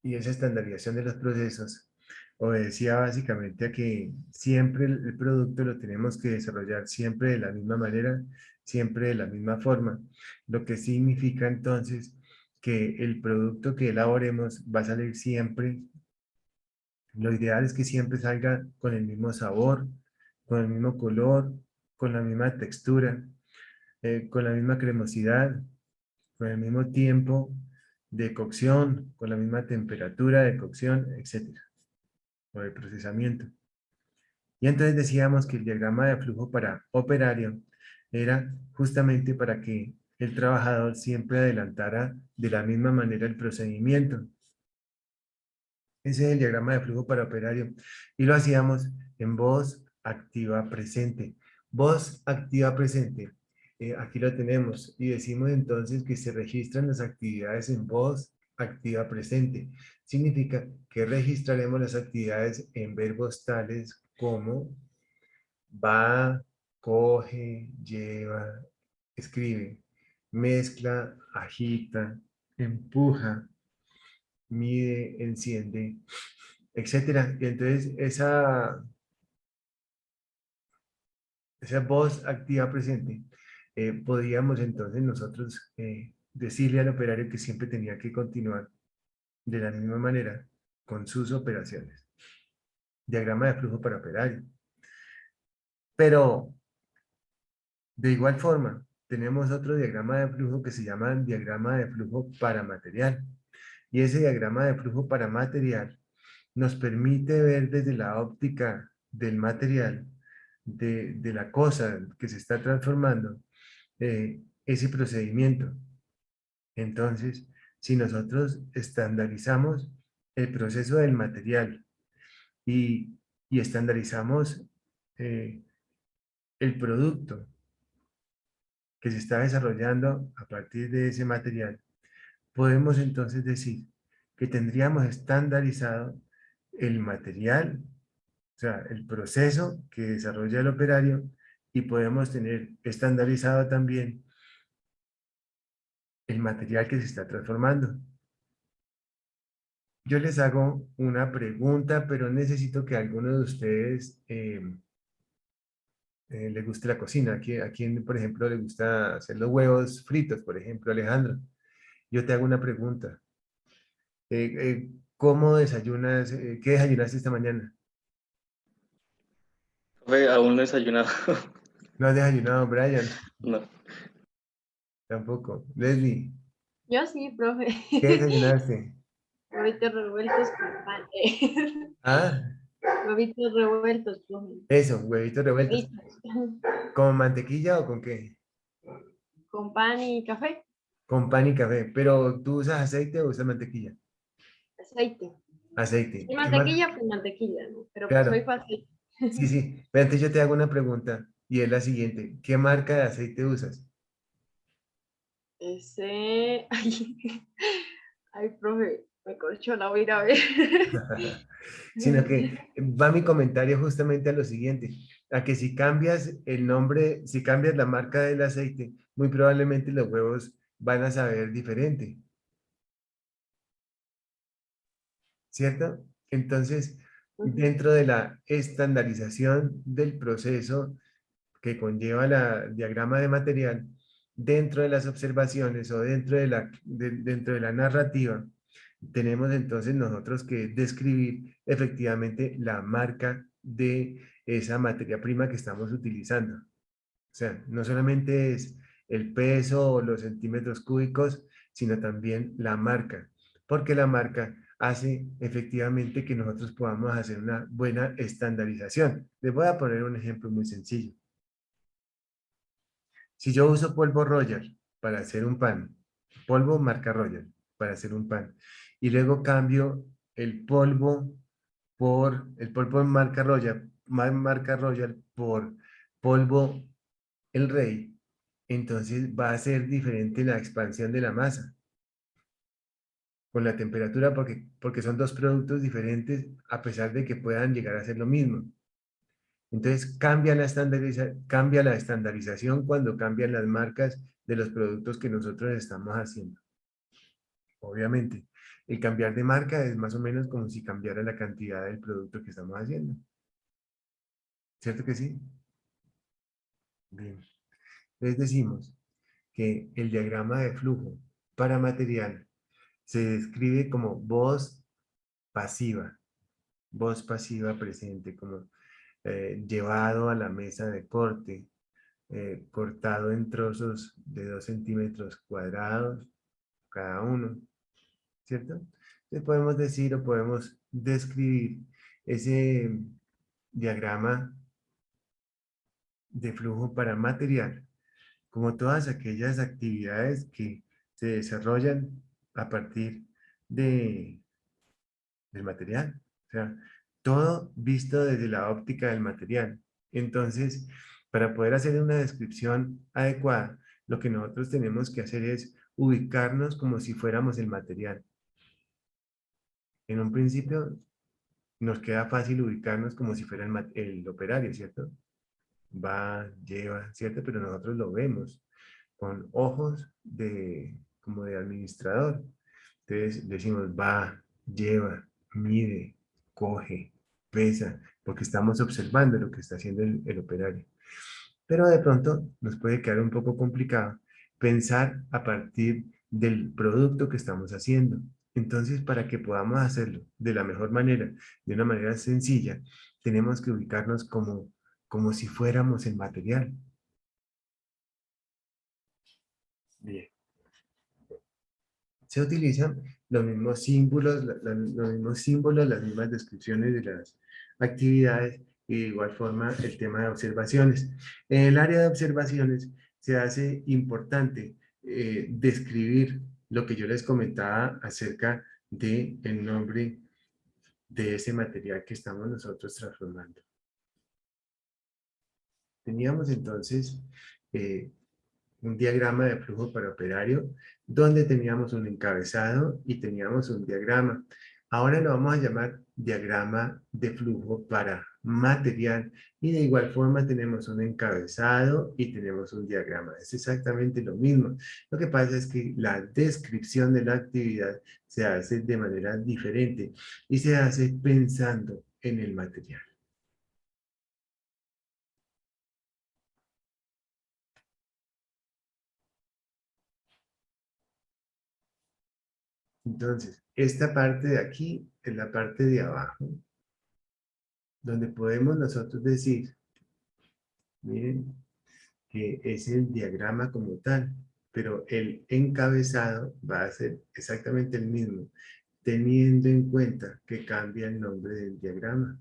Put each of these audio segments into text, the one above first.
y esa estandarización de los procesos obedecía básicamente a que siempre el producto lo tenemos que desarrollar siempre de la misma manera, siempre de la misma forma, lo que significa entonces que el producto que elaboremos va a salir siempre, lo ideal es que siempre salga con el mismo sabor, con el mismo color, con la misma textura, con la misma cremosidad, con el mismo tiempo de cocción, con la misma temperatura de cocción, etcétera, o de procesamiento. Y entonces decíamos que el diagrama de flujo para operario era justamente para que el trabajador siempre adelantara de la misma manera el procedimiento. Ese es el diagrama de flujo para operario. Y lo hacíamos en voz activa presente. Voz activa presente. Aquí lo tenemos. Y decimos entonces que se registran las actividades en voz activa presente. Significa que registraremos las actividades en verbos tales como va, coge, lleva, escribe, mezcla, agita, empuja, mide, enciende, etcétera. Y entonces esa voz activa presente, podríamos entonces nosotros decirle al operario que siempre tenía que continuar de la misma manera con sus operaciones. Diagrama de flujo para operario. Pero de igual forma, tenemos otro diagrama de flujo que se llama diagrama de flujo para material. Y ese diagrama de flujo para material nos permite ver desde la óptica del material, de la cosa que se está transformando, ese procedimiento. Entonces, si nosotros estandarizamos el proceso del material y estandarizamos el producto que se está desarrollando a partir de ese material, podemos entonces decir que tendríamos estandarizado el material, o sea, el proceso que desarrolla el operario, y podemos tener estandarizado también el material que se está transformando. Yo les hago una pregunta, pero necesito que a alguno de ustedes le guste la cocina. A quién, por ejemplo, le gusta hacer los huevos fritos, por ejemplo, Alejandro. Yo te hago una pregunta. ¿Cómo desayunas? ¿Qué desayunaste esta mañana? Profe, aún no he desayunado. ¿No has desayunado, Brian? No. Tampoco. Leslie, Yo sí, profe. ¿qué desayunaste? Huevitos revueltos con pan. Ah, Huevitos revueltos, profe. eso, huevitos revueltos. Fritos. ¿Con mantequilla o con qué? Con pan y café. Con pan y café. ¿Pero tú usas aceite o usas mantequilla? Aceite. Aceite. Y ¿Qué más? mantequilla, pues mantequilla, ¿no? Pero pues soy Claro. fácil. Sí, sí. Pero antes yo te hago una pregunta y es la siguiente. ¿Qué marca de aceite usas? Ese. Ay, profe, me corchó, la voy a ir a ver. Sino que va mi comentario justamente a lo siguiente, a que si cambias el nombre, si cambias la marca del aceite, muy probablemente los huevos van a saber diferente, ¿cierto? Entonces, dentro de la estandarización del proceso que conlleva el diagrama de material, dentro de las observaciones o dentro de la narrativa, tenemos entonces nosotros que describir efectivamente la marca de esa materia prima que estamos utilizando. O sea, no solamente es el peso o los centímetros cúbicos, sino también la marca, porque la marca hace efectivamente que nosotros podamos hacer una buena estandarización. Les voy a poner un ejemplo muy sencillo. Si yo uso polvo Royal para hacer un pan, polvo marca Royal para hacer un pan, y luego cambio el polvo por el polvo de marca Royal por polvo El Rey, entonces va a ser diferente la expansión de la masa con la temperatura porque son dos productos diferentes a pesar de que puedan llegar a ser lo mismo. Entonces cambia la estandarización cuando cambian las marcas de los productos que nosotros estamos haciendo. obviamente. El cambiar de marca es más o menos como si cambiara la cantidad del producto que estamos haciendo. ¿Cierto que sí? Bien. Les decimos que el diagrama de flujo para material se describe como voz pasiva presente, como llevado a la mesa de corte, cortado en trozos de 2 centímetros cuadrados cada uno, ¿cierto? Entonces podemos decir o podemos describir ese diagrama de flujo para material como todas aquellas actividades que se desarrollan a partir de, del material. O sea, todo visto desde la óptica del material. Entonces, para poder hacer una descripción adecuada, lo que nosotros tenemos que hacer es ubicarnos como si fuéramos el material. En un principio, nos queda fácil ubicarnos como si fuera el operario, ¿cierto? Va, lleva, ¿cierto? Pero nosotros lo vemos con ojos como de administrador. Entonces decimos va, lleva, mide, coge, pesa, porque estamos observando lo que está haciendo el operario. Pero de pronto nos puede quedar un poco complicado pensar a partir del producto que estamos haciendo. Entonces, para que podamos hacerlo de la mejor manera, de una manera sencilla, tenemos que ubicarnos como si fuéramos el material. Bien. Se utilizan los mismos símbolos, los mismos símbolos, las mismas descripciones de las actividades y de igual forma el tema de observaciones. En el área de observaciones se hace importante describir lo que yo les comentaba acerca del nombre de ese material que estamos nosotros transformando. Teníamos entonces eh, un diagrama de flujo para operario, donde teníamos un encabezado y teníamos un diagrama. Ahora lo vamos a llamar diagrama de flujo para material y de igual forma tenemos un encabezado y tenemos un diagrama. Es exactamente lo mismo. Lo que pasa es que la descripción de la actividad se hace de manera diferente y se hace pensando en el material. Entonces, esta parte de aquí es la parte de abajo, donde podemos nosotros decir, miren, que es el diagrama como tal, pero el encabezado va a ser exactamente el mismo, teniendo en cuenta que cambia el nombre del diagrama,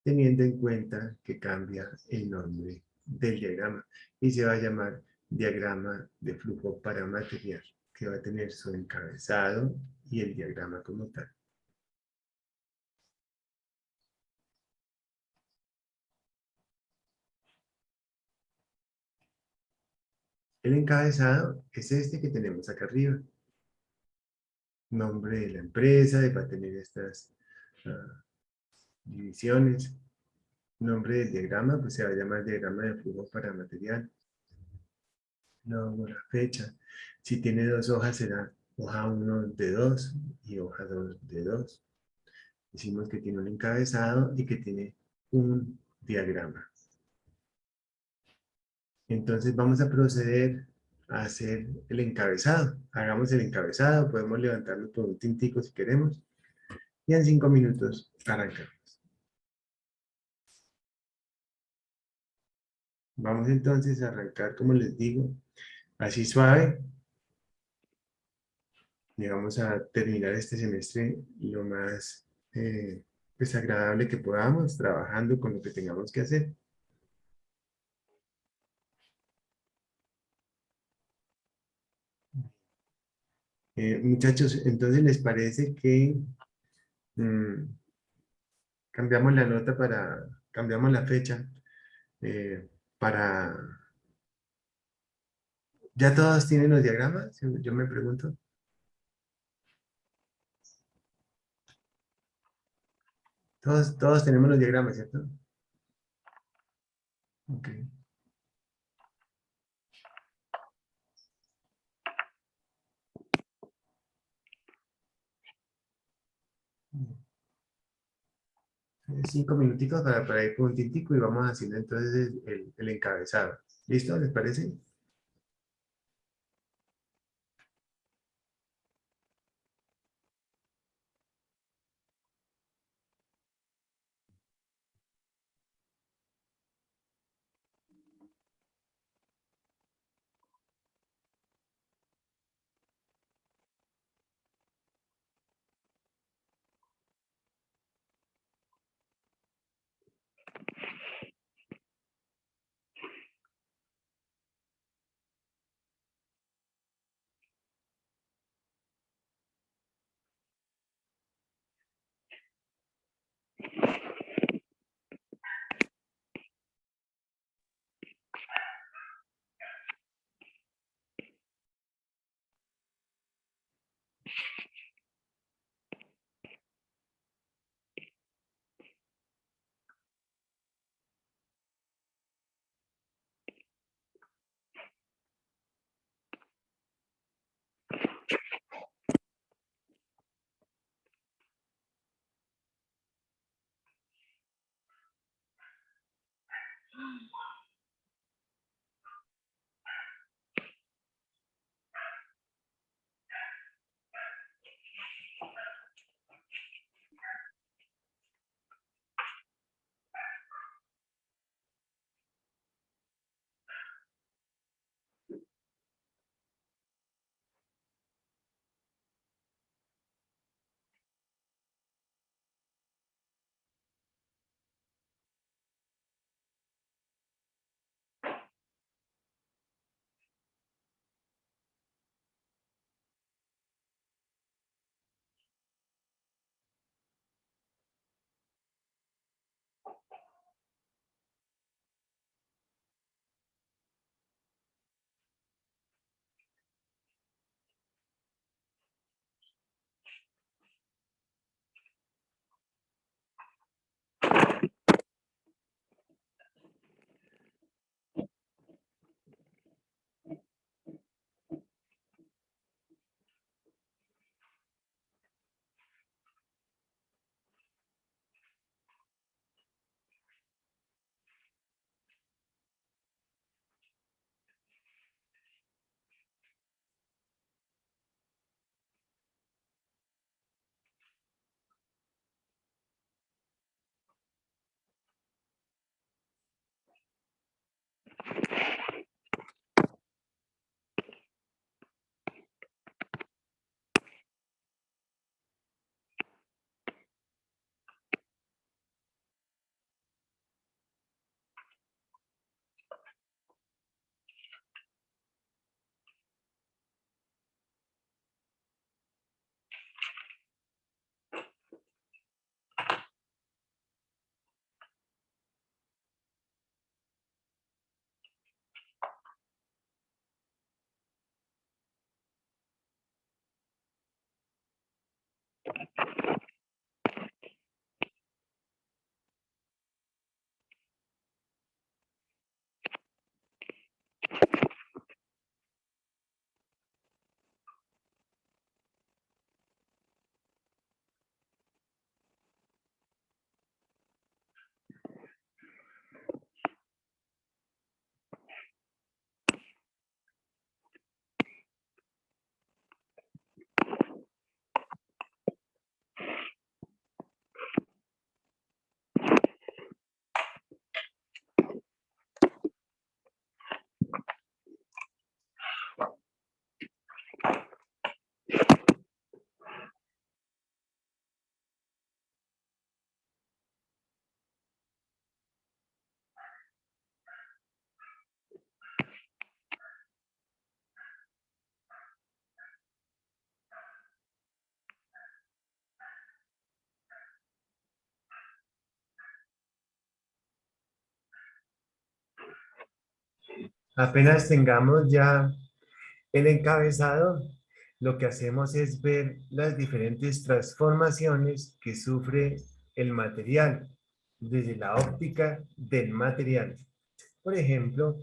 teniendo en cuenta que cambia el nombre del diagrama y se va a llamar diagrama de flujo para material, que va a tener su encabezado y el diagrama como tal. El encabezado es este que tenemos acá arriba. Nombre de la empresa, va a tener estas divisiones. Nombre del diagrama, pues se va a llamar diagrama de flujo para material. Luego la fecha. Si tiene 2 hojas será hoja 1 de 2 y hoja 2 de 2. Decimos que tiene un encabezado y que tiene un diagrama. Entonces vamos a proceder a hacer el encabezado. Hagamos el encabezado, podemos levantarlo por un tintico si queremos. Y en 5 minutos arrancamos. Vamos entonces a arrancar, como les digo, así suave. Y vamos a terminar este semestre lo más pues, agradable que podamos, trabajando con lo que tengamos que hacer. Muchachos, entonces les parece que mm, cambiamos la nota cambiamos la fecha eh, para... ¿Ya todos tienen los diagramas? Yo me pregunto. Todos tenemos los diagramas, ¿cierto? Ok. 5 minuticos para ir con un tintico y vamos haciendo entonces el encabezado. ¿Listo? ¿Les parece? Apenas tengamos ya el encabezado, lo que hacemos es ver las diferentes transformaciones que sufre el material desde la óptica del material. Por ejemplo,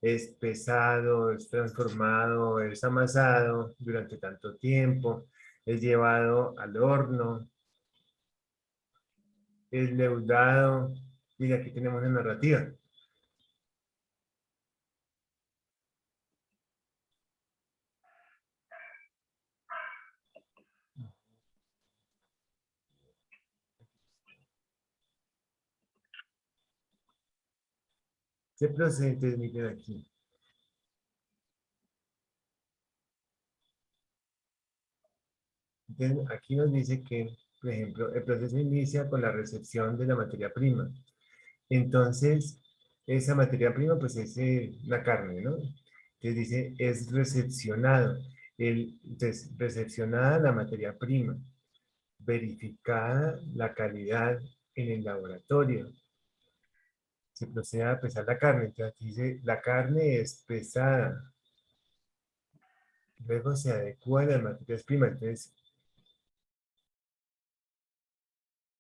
es pesado, es transformado, es amasado durante tanto tiempo, es llevado al horno, es leudado. Y aquí tenemos la narrativa. ¿Qué procedimientos miren aquí? Entonces, aquí nos dice que, por ejemplo, el proceso inicia con la recepción de la materia prima. Entonces, esa materia prima, pues es la carne, ¿no? Entonces dice, es recepcionado. Entonces, recepcionada la materia prima, verificada la calidad en el laboratorio. Se procede a pesar la carne. Entonces, aquí dice, la carne es pesada. Luego se adecua a las materias primas. Entonces,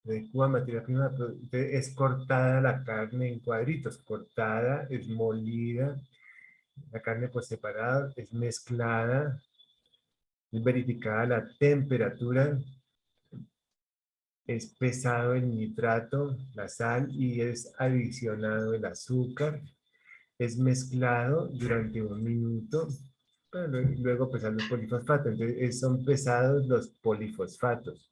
adecua materia prima, entonces es cortada la carne en cuadritos. Cortada, es molida. La carne por separado, es mezclada, es verificada la temperatura, es pesado el nitrato, la sal y es adicionado el azúcar, es mezclado durante 1 minuto, pero luego pesan los polifosfatos, entonces son pesados los polifosfatos,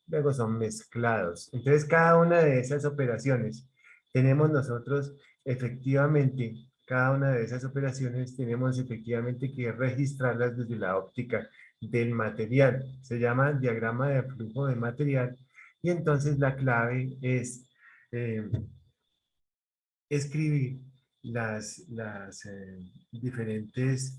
luego son mezclados. Entonces cada una de esas operaciones tenemos nosotros efectivamente, cada una de esas operaciones tenemos efectivamente que registrarlas desde la óptica del material. Se llama diagrama de flujo de material y entonces la clave es eh, escribir las diferentes,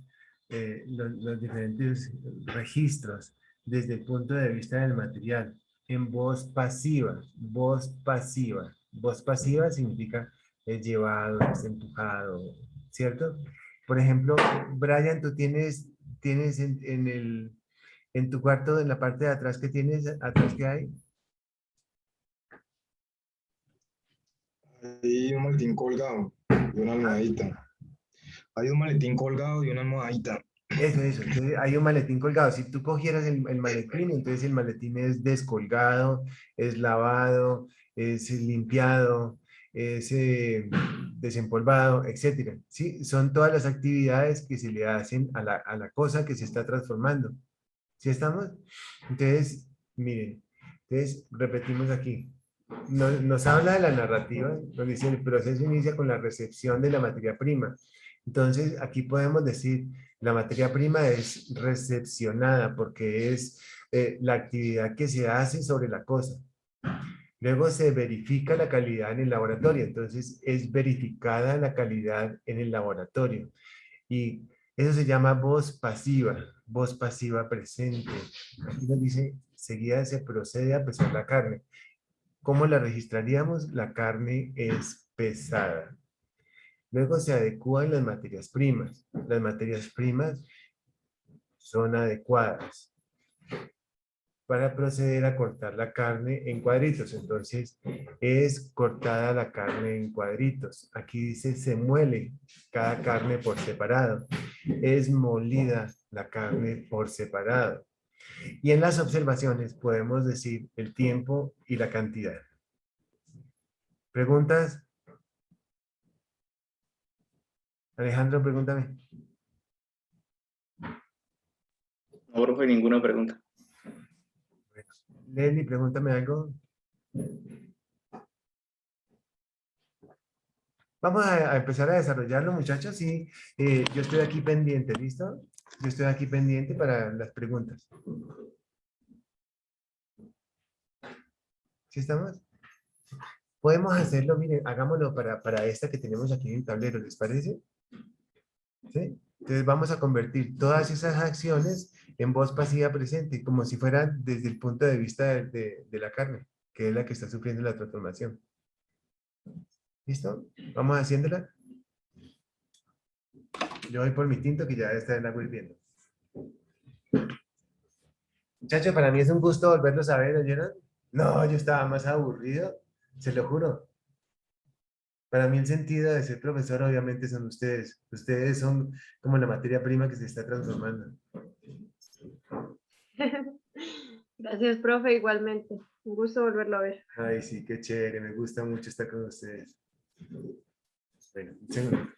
los diferentes registros desde el punto de vista del material en voz pasiva, voz pasiva. Voz pasiva significa es llevado, es empujado, ¿cierto? Por ejemplo, Brian, tú tienes en tu cuarto, en la parte de atrás que tienes, atrás que hay. Hay un maletín colgado y una almohadita. Hay un maletín colgado y una almohadita. Eso. Entonces hay un maletín colgado. Si tú cogieras el maletín, entonces el maletín es descolgado, es lavado, es limpiado, es desempolvado, etcétera. ¿Sí? Son todas las actividades que se le hacen a la cosa que se está transformando. ¿Sí estamos? Entonces, miren, entonces repetimos aquí. Nos habla de la narrativa, nos dice el proceso inicia con la recepción de la materia prima. Entonces, aquí podemos decir, la materia prima es recepcionada porque es la actividad que se hace sobre la cosa. Luego se verifica la calidad en el laboratorio, entonces es verificada la calidad en el laboratorio. Y eso se llama voz pasiva presente. Aquí nos dice, seguida se procede a pesar la carne. ¿Cómo la registraríamos? La carne es pesada. Luego se adecúan las materias primas. Las materias primas son adecuadas para proceder a cortar la carne en cuadritos. Entonces, es cortada la carne en cuadritos. Aquí dice, se muele cada carne por separado. Es molida la carne por separado. Y en las observaciones podemos decir el tiempo y la cantidad. ¿Preguntas? Alejandro, pregúntame. No, profe, ninguna pregunta. Leslie, pregúntame algo. Vamos a empezar a desarrollarlo, muchachos. Sí, yo estoy aquí pendiente, ¿listo? Yo estoy aquí pendiente para las preguntas. ¿Sí estamos? Podemos hacerlo, miren, hagámoslo para esta que tenemos aquí en el tablero, ¿les parece? ¿Sí? Entonces vamos a convertir todas esas acciones en voz pasiva presente, como si fueran desde el punto de vista de la carne, que es la que está sufriendo la transformación. ¿Listo? Vamos haciéndola. Yo voy por mi tinto que ya está el agua hirviendo. Muchachos, para mí es un gusto volverlos a ver, ¿oyeron? No, yo estaba más aburrido, se lo juro. Para mí el sentido de ser profesor obviamente son ustedes. Ustedes son como la materia prima que se está transformando. Gracias, profe, igualmente. Un gusto volverlo a ver. Ay, sí, qué chévere, me gusta mucho estar con ustedes. Bueno, un segundo.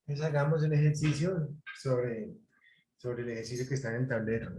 Entonces hagamos un ejercicio sobre el ejercicio que está en el tablero.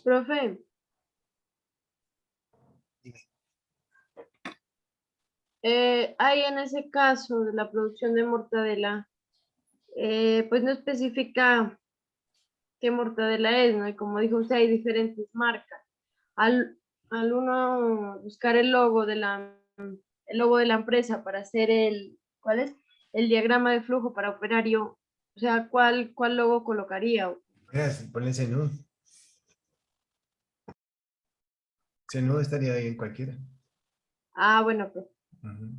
Profe, ahí en ese caso de la producción de mortadela, pues no especifica qué mortadela es, ¿no? Y como dijo usted, hay diferentes marcas. Al, al uno buscar el logo de la empresa para hacer ¿cuál es? El diagrama de flujo para operario, o sea, ¿cuál logo colocaría? Ponle Zenú. Zenú estaría bien cualquiera. Ah, bueno, pues. Ujú.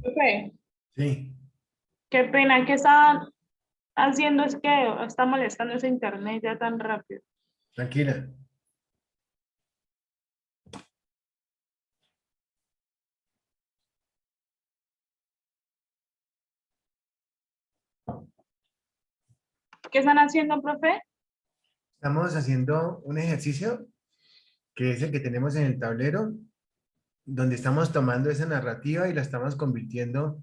Profe, Sí, qué pena que está haciendo es que está molestando ese internet ya tan rápido. tranquila. ¿Qué están haciendo, profe? Estamos haciendo un ejercicio que es el que tenemos en el tablero, donde estamos tomando esa narrativa y la estamos convirtiendo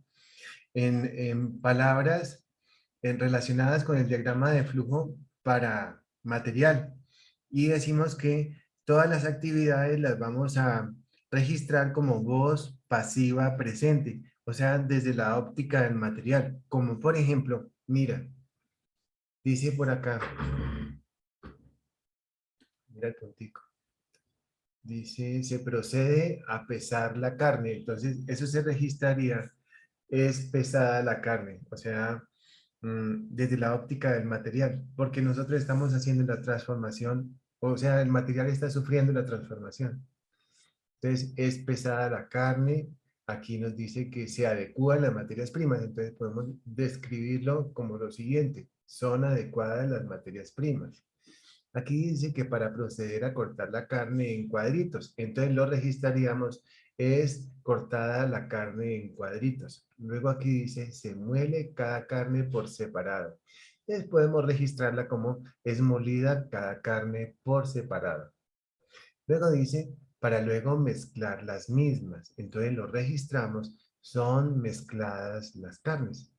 en palabras relacionadas con el diagrama de flujo para material. Y decimos que todas las actividades las vamos a registrar como voz pasiva presente, o sea, desde la óptica del material. Como por ejemplo, mira, dice por acá, mira el puntico. Dice, se procede a pesar la carne. Entonces, eso se registraría, es pesada la carne, o sea, desde la óptica del material, porque nosotros estamos haciendo la transformación, o sea, el material está sufriendo la transformación. Entonces, es pesada la carne. Aquí nos dice que se adecúan las materias primas, entonces podemos describirlo como lo siguiente: son adecuadas las materias primas. Aquí dice que para proceder a cortar la carne en cuadritos, entonces lo registraríamos, es cortada la carne en cuadritos. Luego aquí dice, se muele cada carne por separado. Entonces podemos registrarla como es molida cada carne por separado. Luego dice, para luego mezclar las mismas. Entonces lo registramos, son mezcladas las carnes.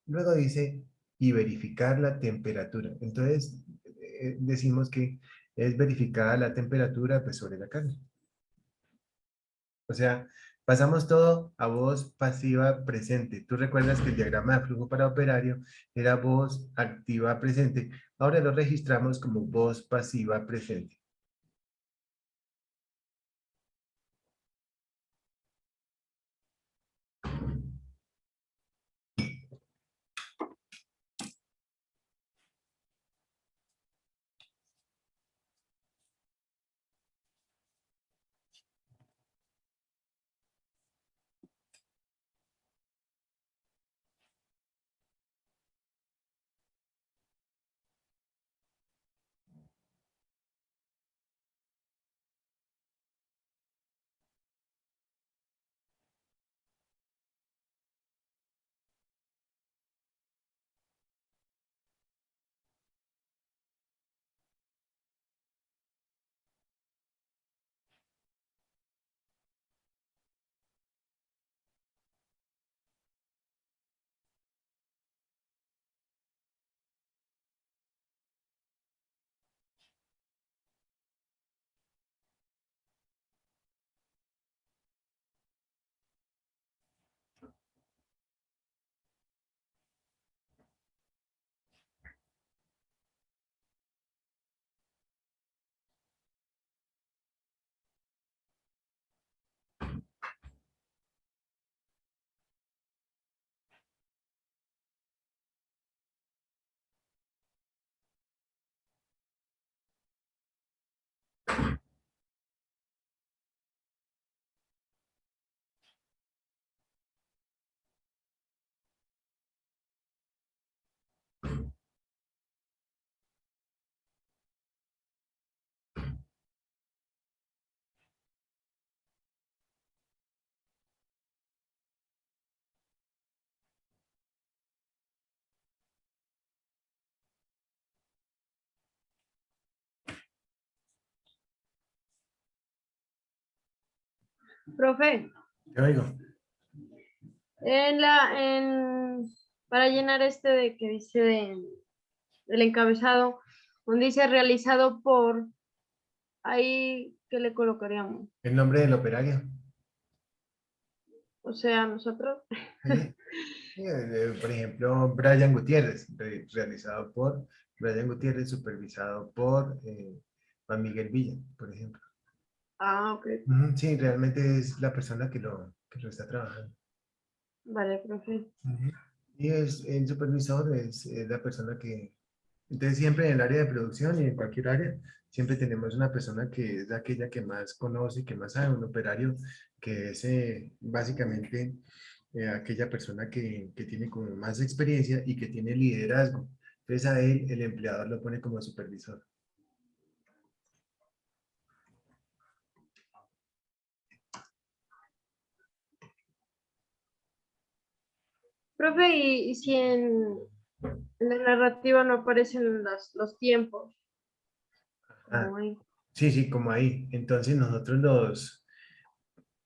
Luego dice, y verificar la temperatura. Entonces, decimos que es verificada la temperatura pues, sobre la carne. O sea, pasamos todo a voz pasiva presente. Tú recuerdas que el diagrama de flujo para operario era voz activa presente. Ahora lo registramos como voz pasiva presente. Profe, Te oigo. para llenar este de que dice del encabezado, donde dice realizado por, ahí, ¿qué le colocaríamos? El nombre del operario. O sea, nosotros. ¿Sí? Por ejemplo, Brian Gutiérrez, realizado por Brian Gutiérrez, supervisado por Juan Miguel Villa, por ejemplo. Ah, ok. Sí, realmente es la persona que lo está trabajando. Vale, profe. Y el supervisor es la persona que... Entonces siempre en el área de producción y en cualquier área, siempre tenemos una persona que es aquella que más conoce, que más sabe, un operario que es básicamente aquella persona que tiene como más experiencia y que tiene liderazgo. Entonces a él el empleador lo pone como supervisor. Profe, y si en la narrativa no aparecen los tiempos, Ah, como ahí. sí, sí, como ahí. Entonces nosotros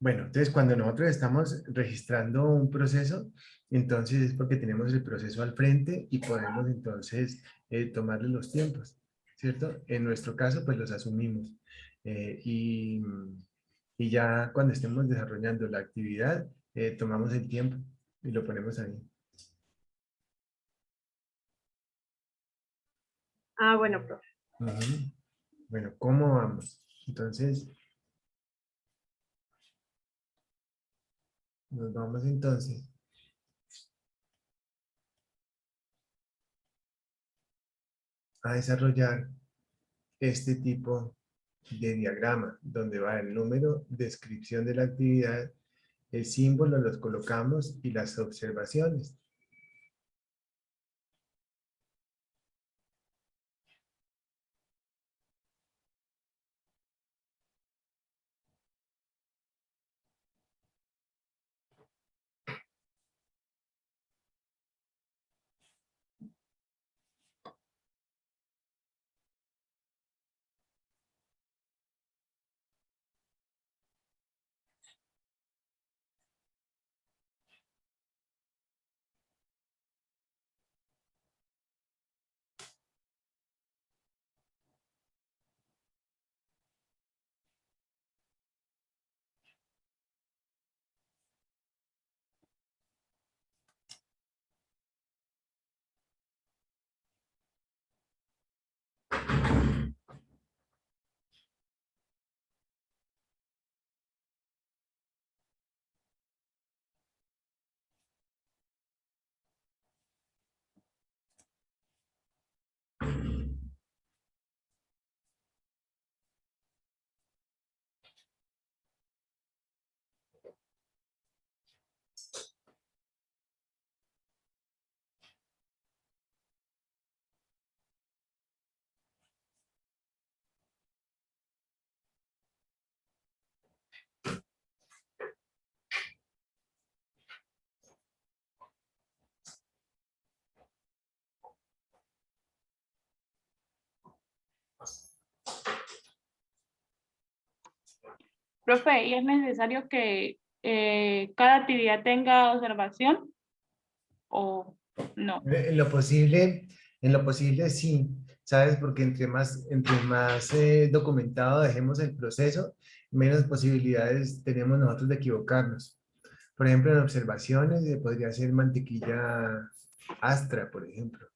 Bueno, entonces cuando nosotros estamos registrando un proceso, entonces es porque tenemos el proceso al frente y podemos entonces tomarle los tiempos, ¿cierto? En nuestro caso, pues los asumimos. Eh, y, y ya cuando estemos desarrollando la actividad, tomamos el tiempo y lo ponemos ahí. Ah, bueno, profe. Ujú. Bueno, ¿cómo vamos? Entonces, nos vamos entonces a desarrollar este tipo de diagrama, donde va el número, descripción de la actividad, el símbolo los colocamos y las observaciones. Profe, ¿y es necesario que cada actividad tenga observación o no? En lo posible sí, ¿sabes? Porque entre más documentado dejemos el proceso, menos posibilidades tenemos nosotros de equivocarnos. Por ejemplo, en observaciones podría ser mantequilla Astra, por ejemplo,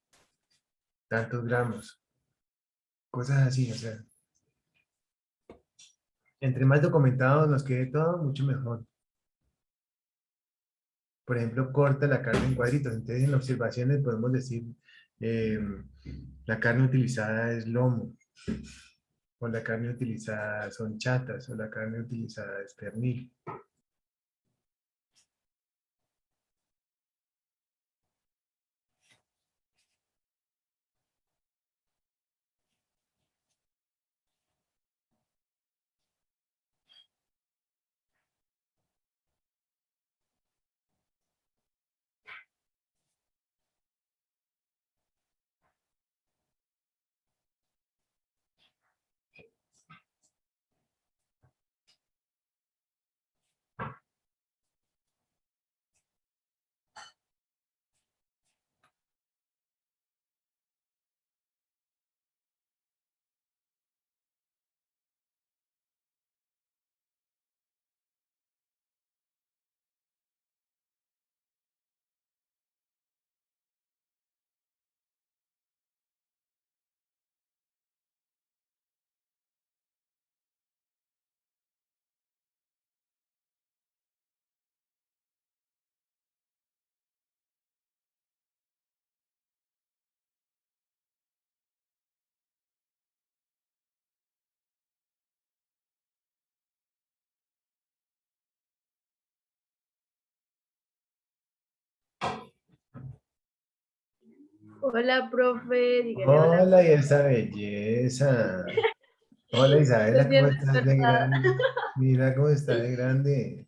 tantos gramos, cosas así, o sea, entre más documentado nos quede todo, mucho mejor. Por ejemplo, corta la carne en cuadritos, entonces en observaciones podemos decir, eh, la carne utilizada es lomo, o la carne utilizada son chatas, o la carne utilizada es pernil. Hola, profe. Dígale hola. Hola, y esa belleza. Hola, Estoy Isabela, ¿cómo bien estás de despertada. grande? Mira cómo está de grande.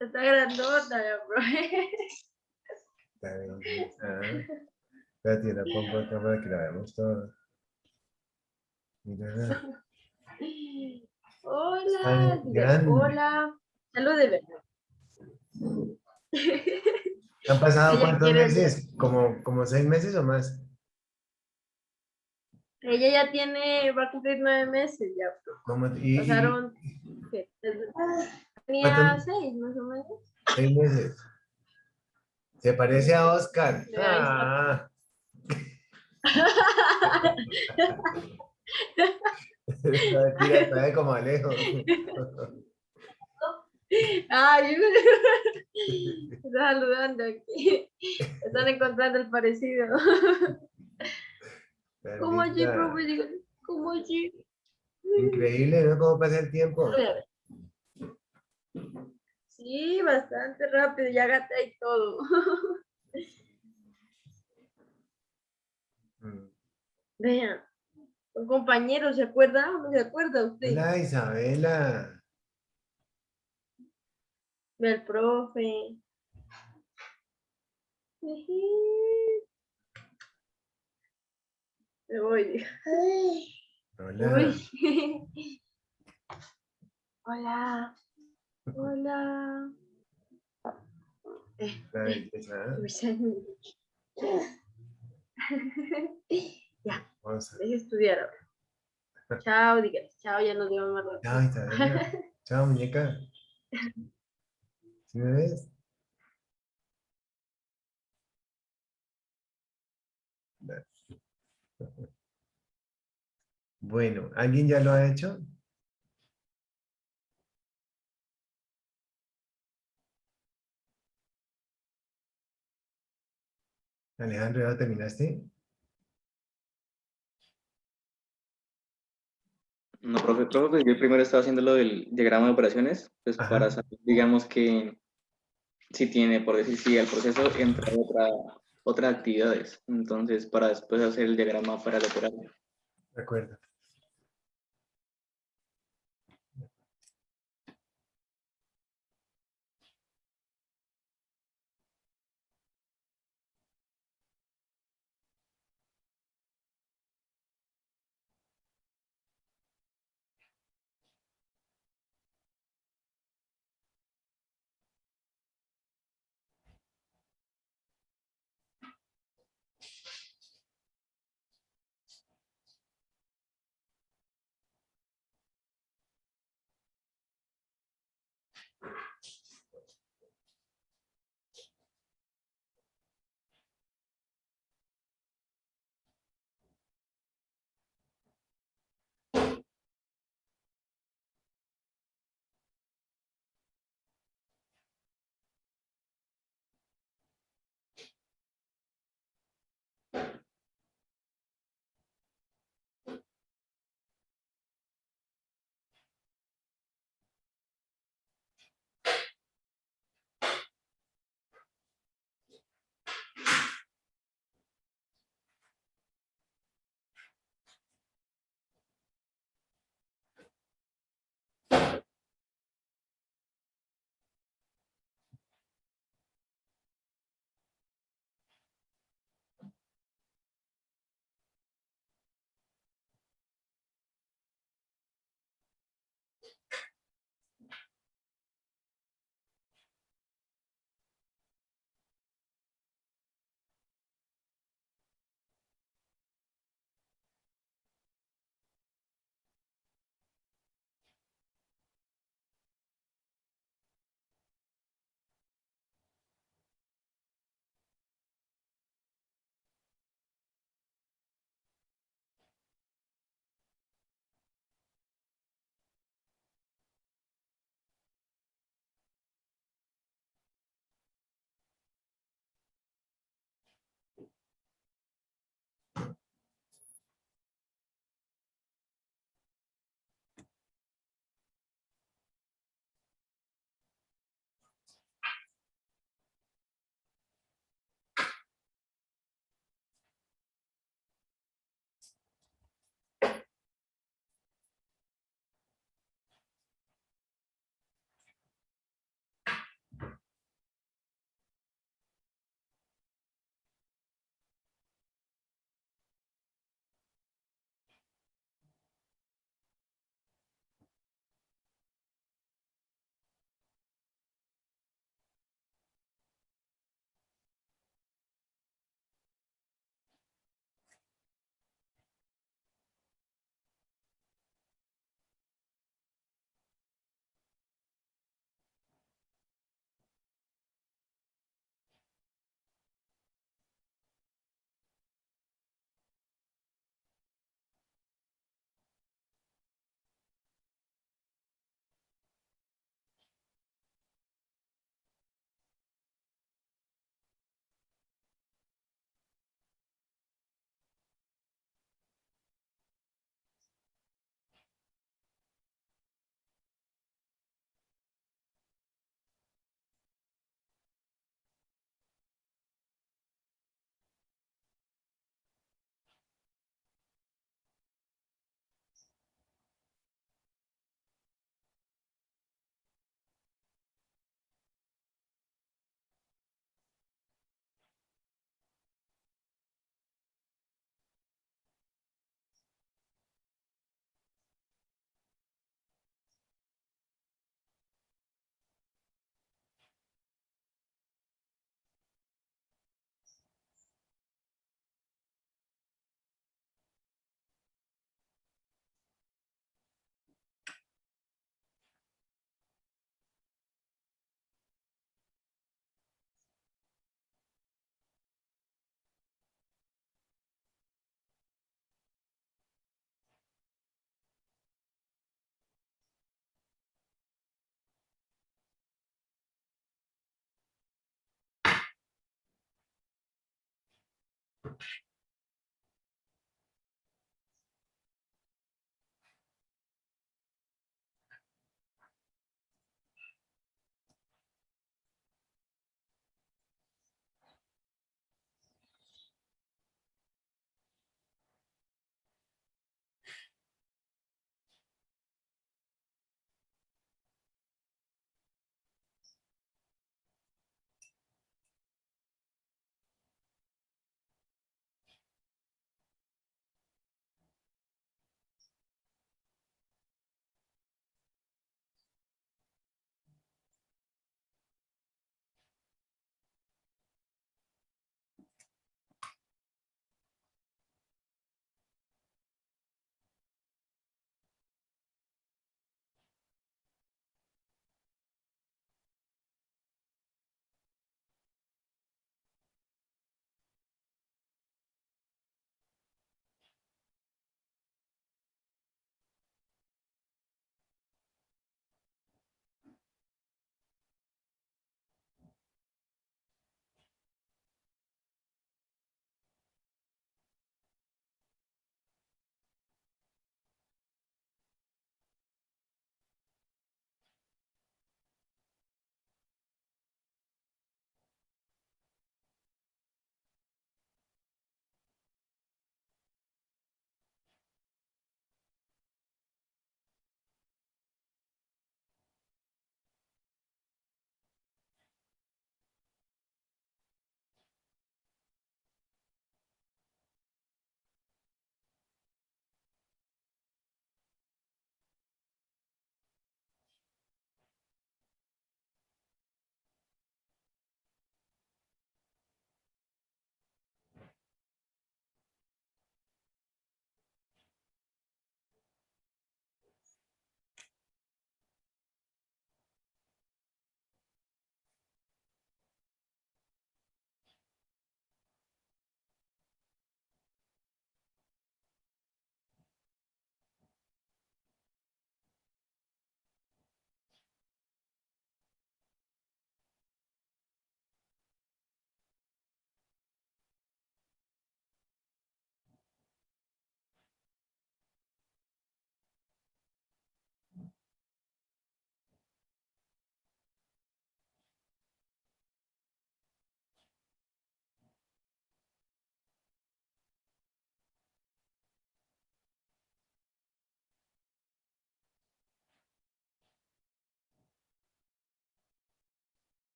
Está grandota, ya, profe. Está belleza. Espérate, la pongo acá para que la veamos todos. Mira. Hola, dígale, grande. hola. Salud de verdad. ¿Han pasado Ella cuántos quiere, meses? ¿Como 6 meses o más? ella ya tiene, va a cumplir 9 meses ya. Pasaron, ¿qué? Tenía ¿cuántos? 6 más o menos. 6 meses. Se parece a Oscar. Ahí está. Ah, no, mentira, está de como Alejo. Ay, está saludando aquí. Están encontrando el parecido. ¿Cómo allí, Carlita, profe? Dígale, ¿cómo allí? increíble, ¿no? ¿Cómo pasa el tiempo? Sí, bastante rápido, ya gaté y todo. Mm. Vean, un compañero, ¿se acuerda? ¿No se acuerda usted? Hola, Isabela. Del profe. Me voy. Hola. Uy. Hola, hola. La belleza. Ya, Hermosa. deje estudiar ahora. Chao, dígale. Chao, ya nos vemos más Chao, rato. Isabela. Chao, muñeca. ¿Sí me ves? Bueno, ¿alguien ya lo ha hecho? Alejandro, ¿ya lo terminaste? No, profe, pues yo primero estaba haciendo lo del diagrama de operaciones, pues para Ajá, saber, digamos que si tiene, por decir, si al proceso entra otras actividades. Entonces, para después hacer el diagrama para el operario. de acuerdo.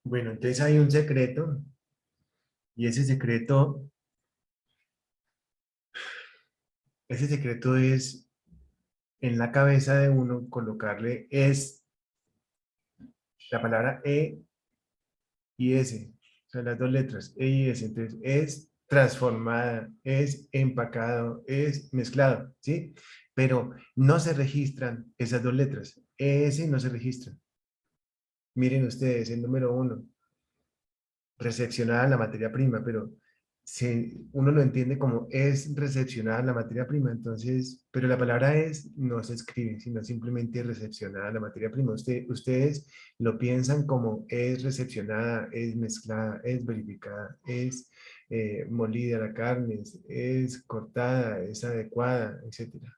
Bueno, entonces hay un secreto y ese secreto es en la cabeza de uno colocarle es la palabra E y S, o sea, las dos letras, E y S. Entonces, es transformada, es empacado, es mezclado, ¿sí? Pero no se registran esas dos letras. ES no se registra. Miren ustedes, el número uno, recepcionada la materia prima, pero uno lo entiende como es recepcionada la materia prima, entonces, pero la palabra es no se escribe, sino simplemente recepcionada la materia prima. Ustedes lo piensan como es recepcionada, es mezclada, es verificada, es molida la carne, es cortada, es adecuada, etcétera.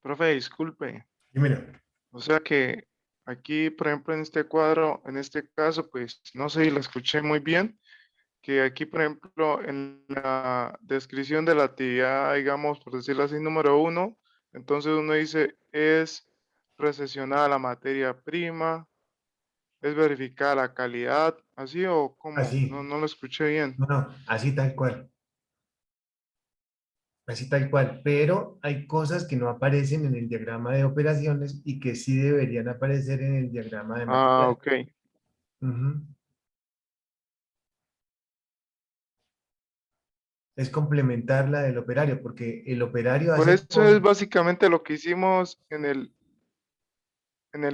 Profe, disculpe. Primero, O sea que aquí, por ejemplo, en este cuadro, en este caso, pues no sé si la escuché muy bien, que aquí, por ejemplo, en la descripción de la actividad, digamos, por decirlo así, número uno, entonces uno dice es recesionada la materia prima, es verificada la calidad, así o cómo, no, así, no lo escuché bien. no, no, así tal cual. Así tal cual, pero hay cosas que no aparecen en el diagrama de operaciones y que sí deberían aparecer en el diagrama de Ah, material. ok. Ujú. Es complementar la del operario, porque el operario Pues hace eso es todo. básicamente lo que hicimos en el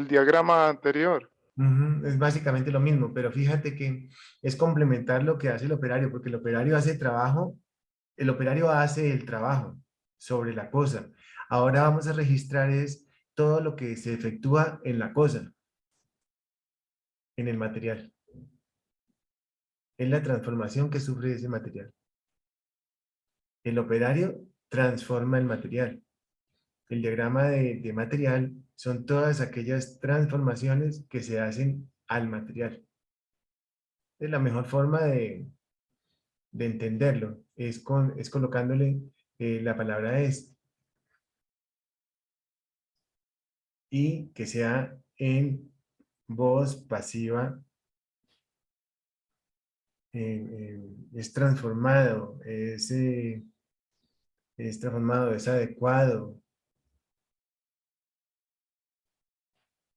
diagrama anterior. Ujú, es básicamente lo mismo, pero fíjate que es complementar lo que hace el operario, porque el operario hace trabajo, el operario hace el trabajo sobre la cosa. Ahora vamos a registrar es todo lo que se efectúa en la cosa, en el material. Es la transformación que sufre ese material. El operario transforma el material. El diagrama de material son todas aquellas transformaciones que se hacen al material. Es la mejor forma de entenderlo, es colocándole la palabra es y que sea en voz pasiva, es transformado, es adecuado.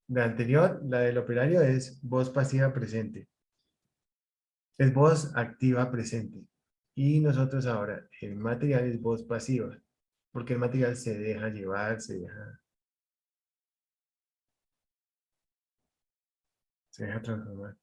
La anterior, la del operario, es voz pasiva presente. Es voz activa presente. Y nosotros ahora, el material es voz pasiva, porque el material se deja llevar, se deja transformar.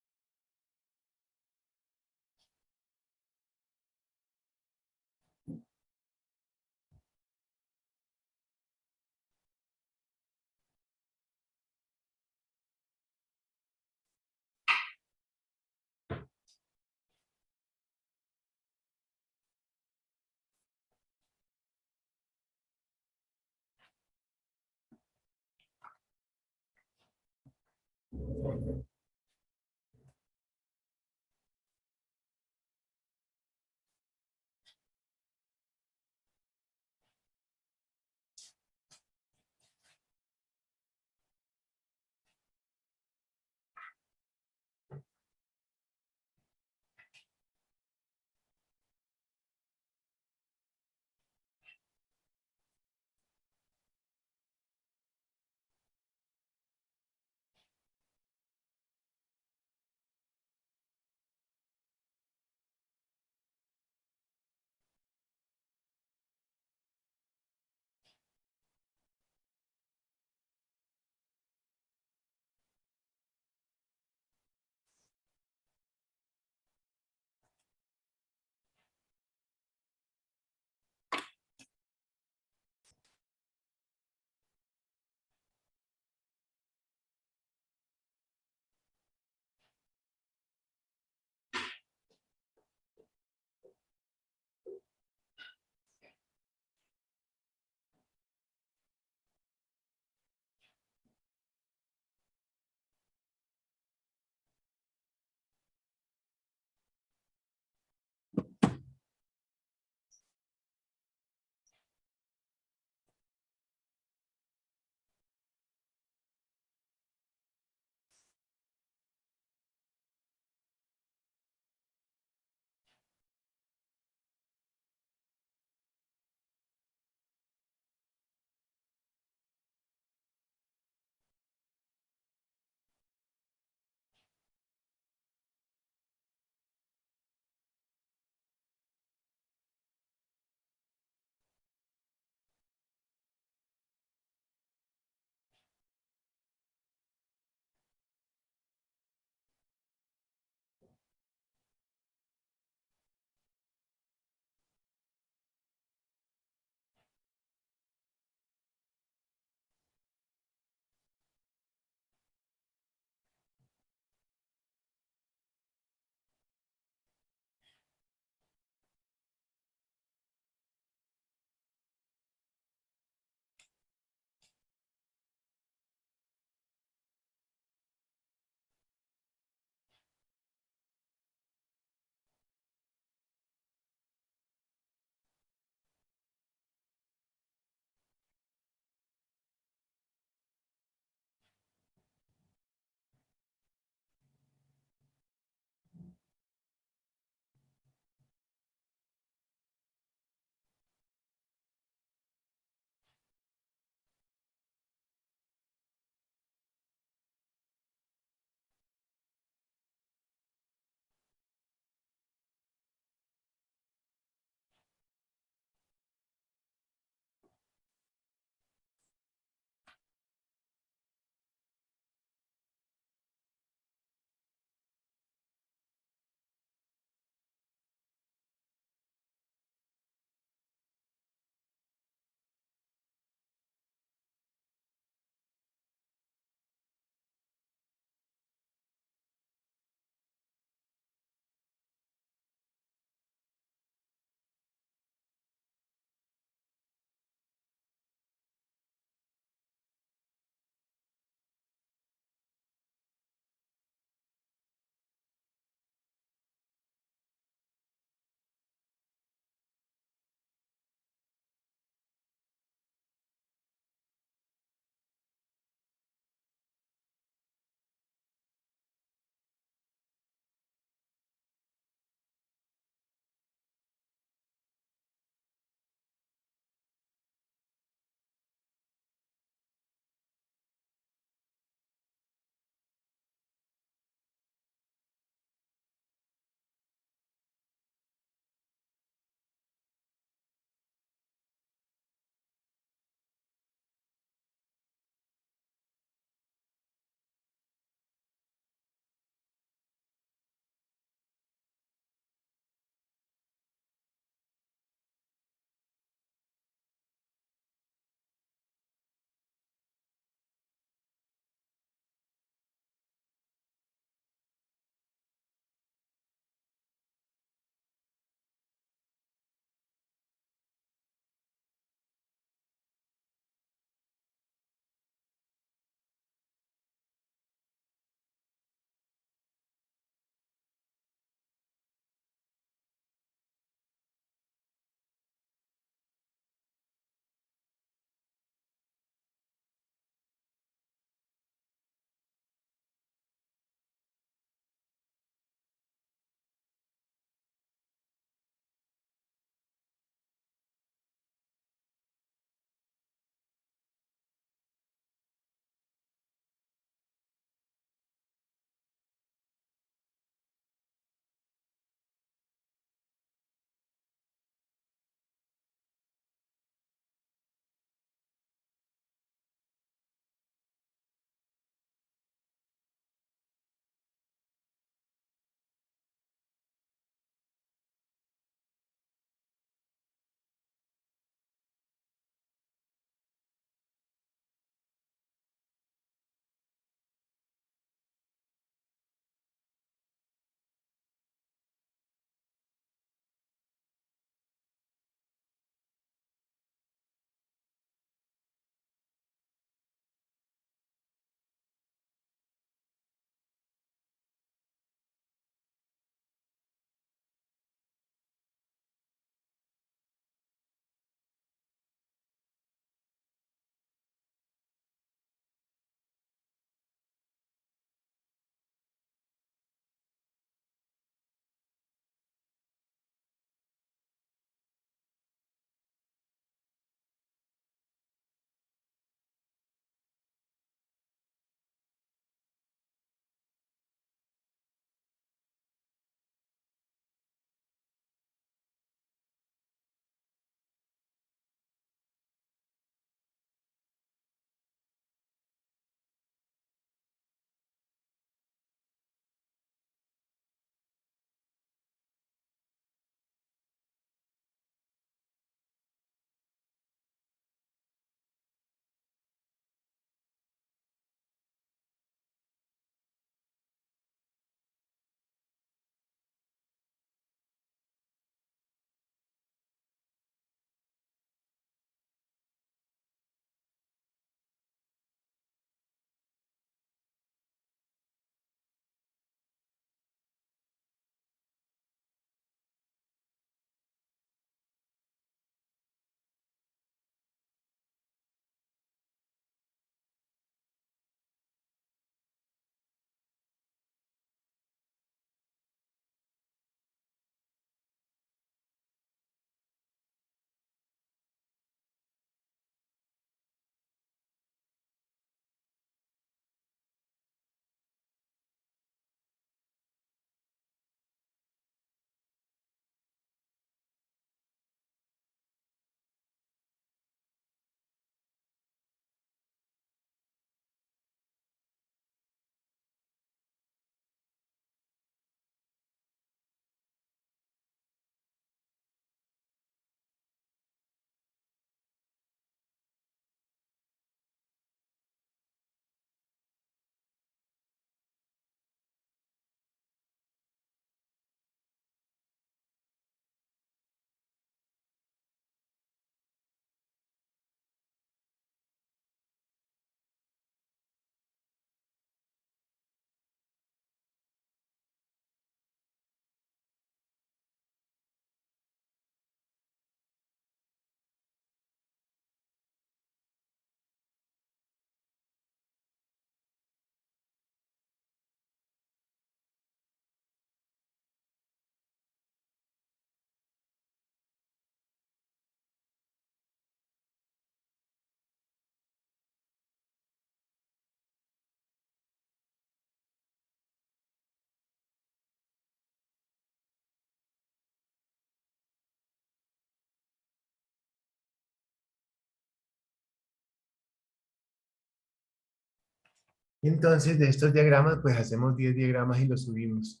Y entonces de estos diagramas, pues hacemos 10 diagramas y los subimos.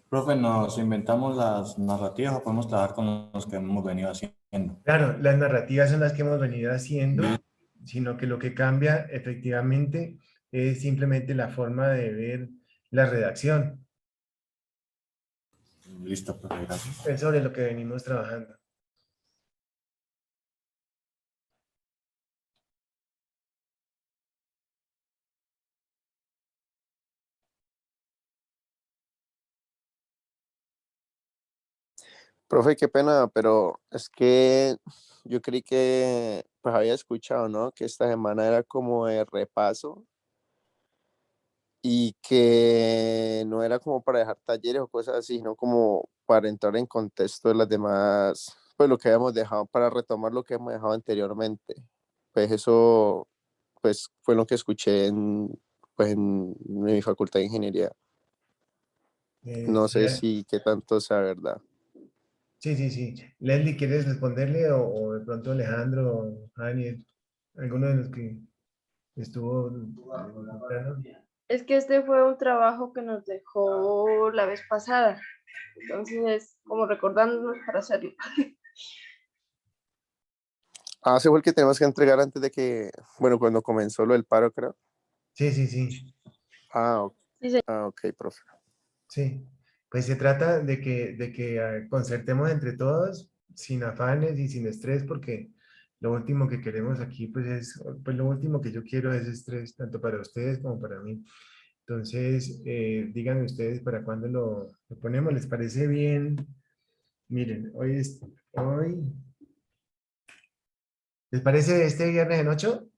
Profe, ¿nos inventamos las narrativas o podemos trabajar con los que hemos venido haciendo? Claro, las narrativas son las que hemos venido haciendo, Bien. sino que lo que cambia efectivamente es simplemente la forma de ver la redacción. Listo, profe, gracias. Es sobre lo que venimos trabajando. Profe, qué pena, pero es que yo creí que pues había escuchado, ¿no? Que esta semana era como de repaso y que no era como para dejar talleres o cosas así, sino como para entrar en contexto de las demás, pues lo que habíamos dejado, para retomar lo que hemos dejado anteriormente. Pues eso, pues fue lo que escuché pues en mi facultad de ingeniería. No Sí, sé si qué tanto sea verdad. sí, sí, sí. Leslie, ¿quieres responderle o de pronto Alejandro o Daniel, alguno de los que estuvo temprano? Es que este fue un trabajo que nos dejó la vez pasada. Entonces, como recordándonos para hacerlo. Ah, ese fue el que tenemos que entregar antes de que, bueno, cuando comenzó lo del paro, creo. Sí, sí, sí, Ah, Sí, señor. ok, profe. sí. Pues se trata de que concertemos entre todos, sin afanes y sin estrés, porque lo último que queremos aquí, pues lo último que yo quiero es estrés, tanto para ustedes como para mí. Entonces, díganme ustedes para cuándo lo ponemos, ¿les parece bien? Miren, hoy, ¿les parece este viernes en 8?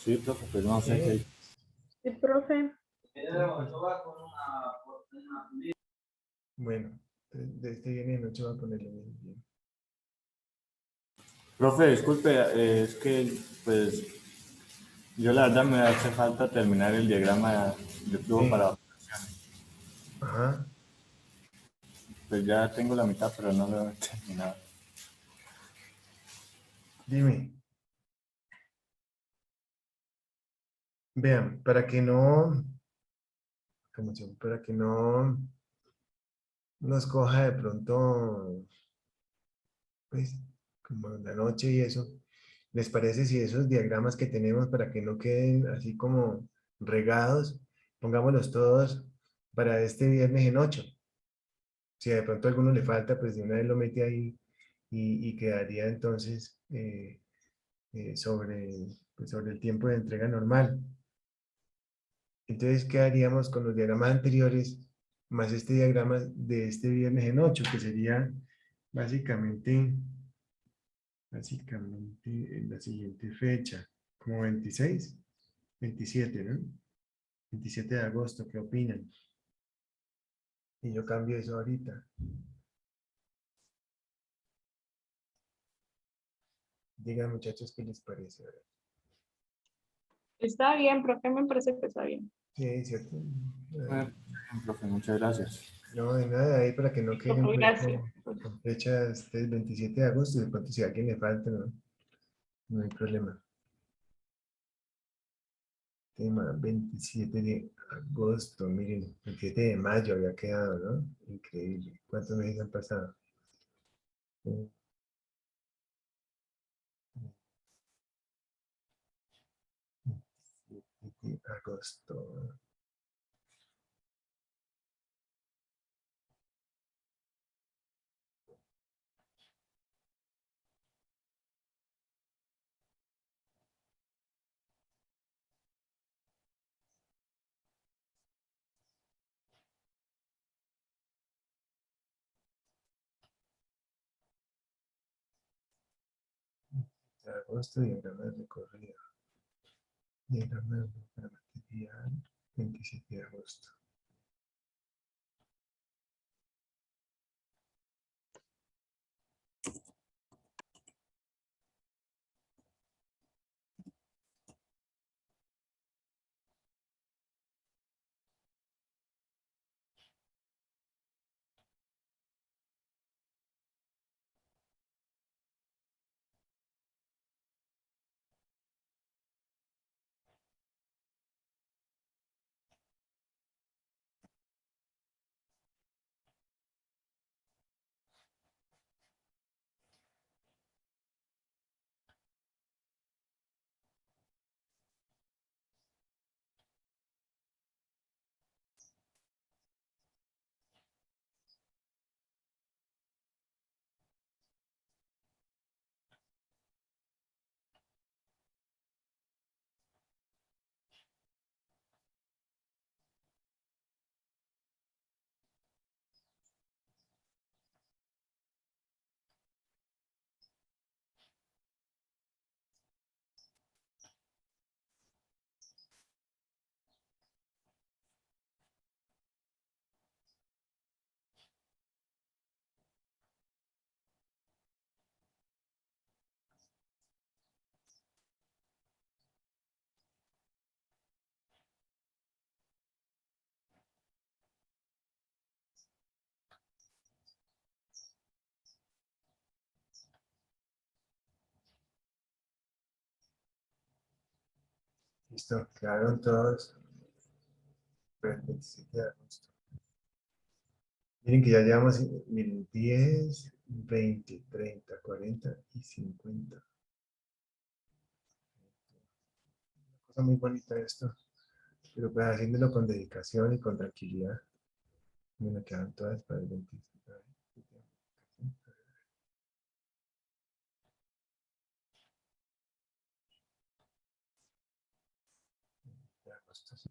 Sí, profe, pues no sé qué. Sí, profe. Bueno, de este viernes en 8 va a ponerlo bien. Profe, disculpe, es que pues yo la verdad me hace falta terminar el diagrama de flujo Sí, para, ajá, pues ya tengo la mitad, pero no lo he terminado. dime. Vean, para que no, para que no nos coja de pronto, pues, como en la noche y eso, ¿les parece si esos diagramas que tenemos para que no queden así como regados, pongámoslos todos para este viernes en 8? Si de pronto a alguno le falta, pues de una vez lo mete ahí y quedaría entonces sobre el tiempo de entrega normal. Entonces, ¿qué haríamos con los diagramas anteriores más este diagrama de este viernes en 8, que sería básicamente, básicamente en la siguiente fecha, como 26, 27, ¿no? 27 de agosto, ¿qué opinan? Y yo cambio eso ahorita. Digan, muchachos, ¿qué les parece? Está bien, profe, me parece que está bien. Sí, ¿cierto? Bien, profe, muchas gracias. No, de nada, ahí para que no queden Profe, pues, gracias. con fechas del 27 de agosto, de pronto si a alguien le falta, no, no hay problema. Tema 27 de agosto, miren, el 7 de mayo había quedado, ¿no? Increíble. ¿Cuántos meses han pasado? Eh, 27 de agosto. de agosto, diagrama de recorrido. Diagrama de material, 27 de agosto. Listo, quedaron todos. Para el 27 de agosto. Miren que ya llevamos, miren, 10, 20, 30, 40 y 50. Una cosa muy bonita esto, pero pues haciéndolo con dedicación y con tranquilidad. Me quedan todas para el 27 de agosto. Sí.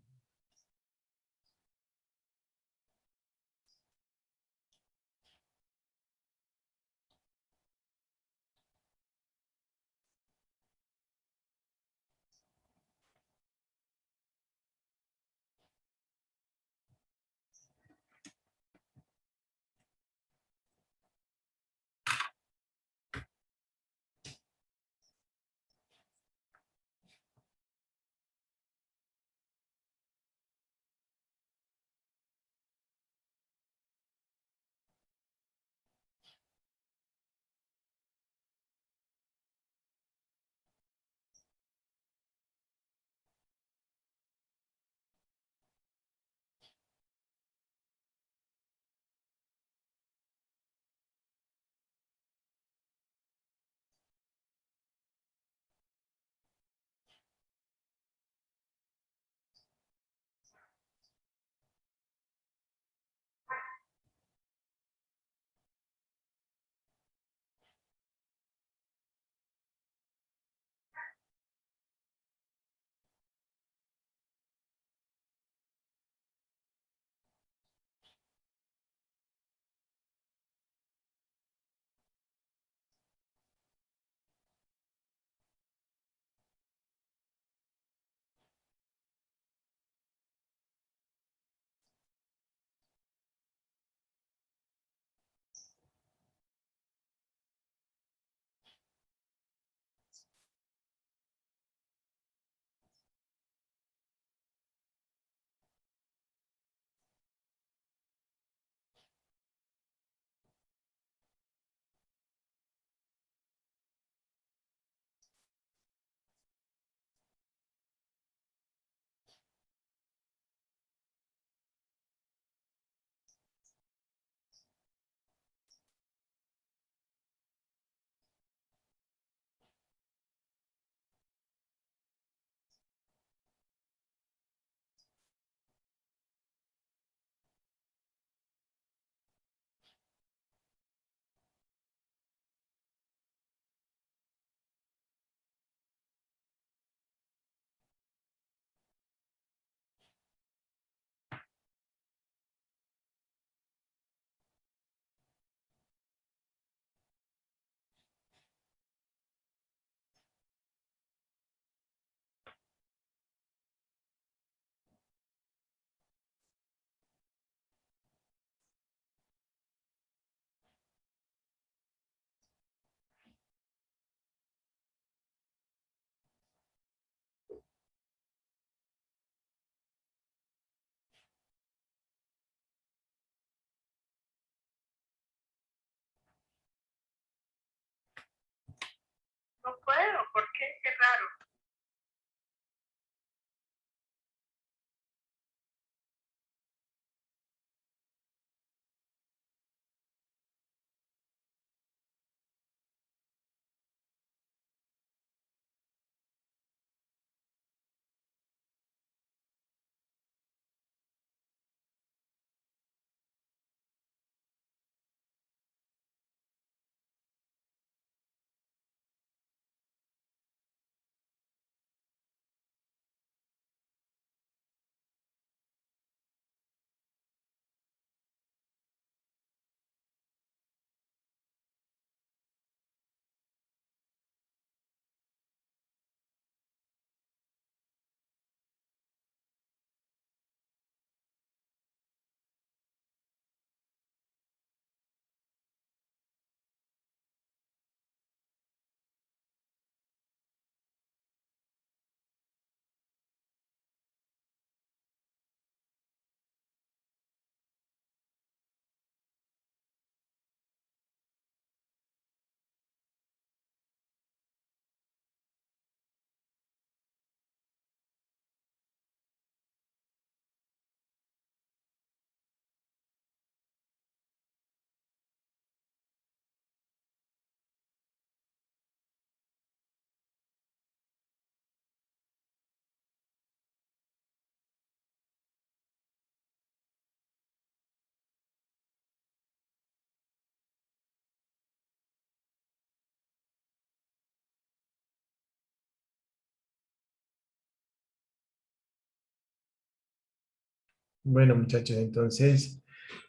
Bueno, muchachos, entonces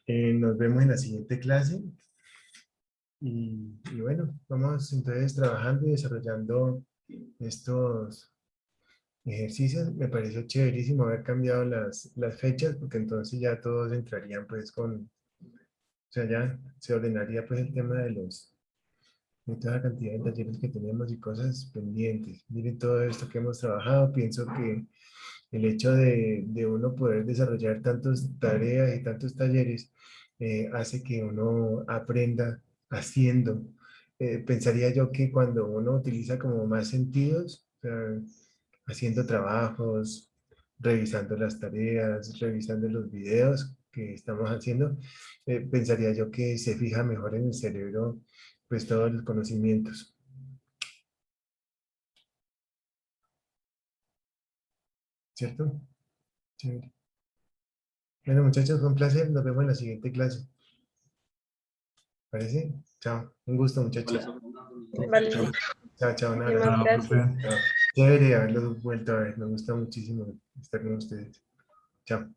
nos vemos en la siguiente clase. Y bueno, vamos entonces trabajando y desarrollando estos ejercicios. Me pareció chéverísimo haber cambiado las fechas, porque entonces ya todos entrarían pues o sea, ya se ordenaría pues el tema de toda la cantidad de talleres que tenemos y cosas pendientes. Miren todo esto que hemos trabajado, pienso que el hecho de uno poder desarrollar tantas tareas y tantos talleres hace que uno aprenda haciendo. Pensaría yo que cuando uno utiliza como más sentidos, o sea, haciendo trabajos, revisando las tareas, revisando los videos que estamos haciendo, pensaría yo que se fija mejor en el cerebro pues todos los conocimientos, ¿cierto? Chévere. Bueno, muchachos, fue un placer. Nos vemos en la siguiente clase. ¿Parece? Chao. Un gusto, muchachos. Vale, Chao, chao. Un muchísimas abrazo. gracias. Chao. Chévere haberlos vuelto a ver. Me gusta muchísimo estar con ustedes. Chao.